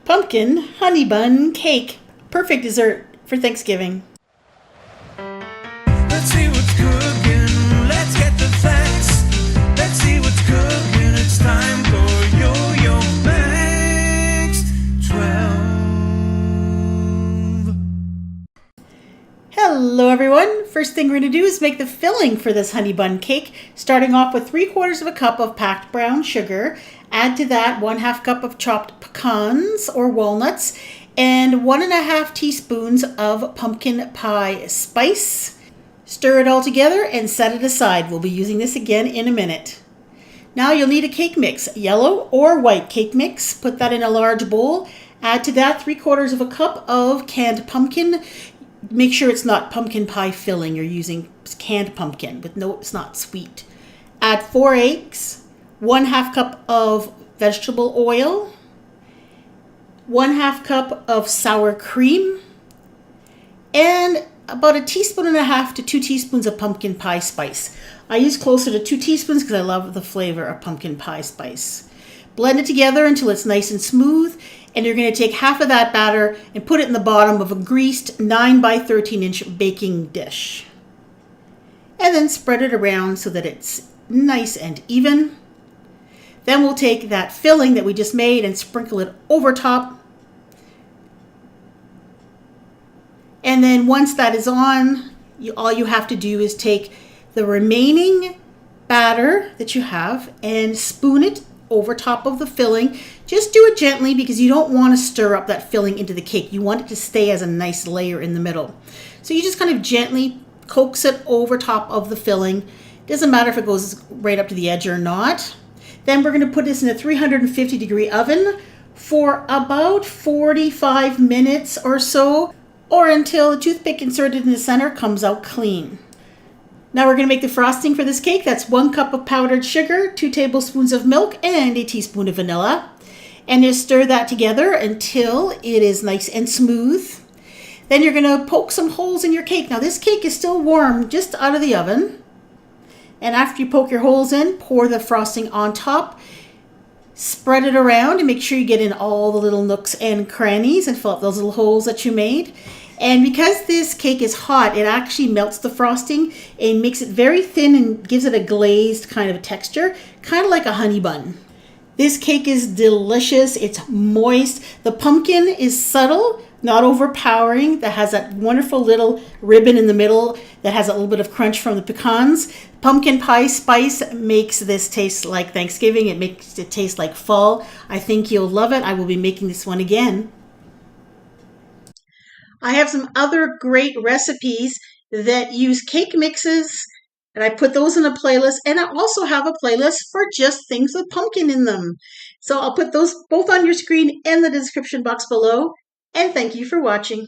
Pumpkin honey bun cake. Perfect dessert for Thanksgiving. Let's see what's cooking. Let's get the facts. Let's see what's cooking. It's time for Yo-Yo Facts 12. Hello everyone. First thing we're going to do is make the filling for this honey bun cake, starting off with 3/4 of a cup of packed brown sugar. Add to that 1/2 cup of chopped pecans or walnuts and 1.5 teaspoons of pumpkin pie spice. Stir it all together and set it aside. We'll be using this again in a minute. Now you'll need a cake mix, yellow or white cake mix. Put that in a large bowl. Add to that 3/4 of a cup of canned pumpkin. Make sure it's not pumpkin pie filling. You're using canned pumpkin, but no, it's not sweet. Add 4 eggs, 1/2 cup of vegetable oil, 1/2 cup of sour cream, and about 1.5 teaspoons to 2 teaspoons of pumpkin pie spice. I use closer to 2 teaspoons because I love the flavor of pumpkin pie spice. Blend it together until it's nice and smooth, and you're going to take half of that batter and put it in the bottom of a greased 9 by 13 inch baking dish. And then spread it around so that it's nice and even. Then we'll take that filling that we just made and sprinkle it over top. And then once that is on, all you have to do is take the remaining batter that you have and spoon it over top of the filling. Just do it gently because you don't want to stir up that filling into the cake. You want it to stay as a nice layer in the middle. So you just kind of gently coax it over top of the filling. Doesn't matter if it goes right up to the edge or not. Then we're going to put this in a 350-degree oven for about 45 minutes or so, or until the toothpick inserted in the center comes out clean. Now we're going to make the frosting for this cake. That's 1 cup of powdered sugar, 2 tablespoons of milk, and a teaspoon of vanilla. And just stir that together until it is nice and smooth. Then you're going to poke some holes in your cake. Now this cake is still warm, just out of the oven. And after you poke your holes in, pour the frosting on top. Spread it around and make sure you get in all the little nooks and crannies and fill up those little holes that you made. And because this cake is hot, it actually melts the frosting and makes it very thin and gives it a glazed kind of texture, kind of like a honey bun. This cake is delicious. It's moist. The pumpkin is subtle, not overpowering. That has that wonderful little ribbon in the middle that has a little bit of crunch from the pecans. Pumpkin pie spice makes this taste like Thanksgiving. It makes it taste like fall. I think you'll love it. I will be making this one again. I have some other great recipes that use cake mixes, and I put those in a playlist, and I also have a playlist for just things with pumpkin in them. So I'll put those both on your screen and the description box below, and thank you for watching.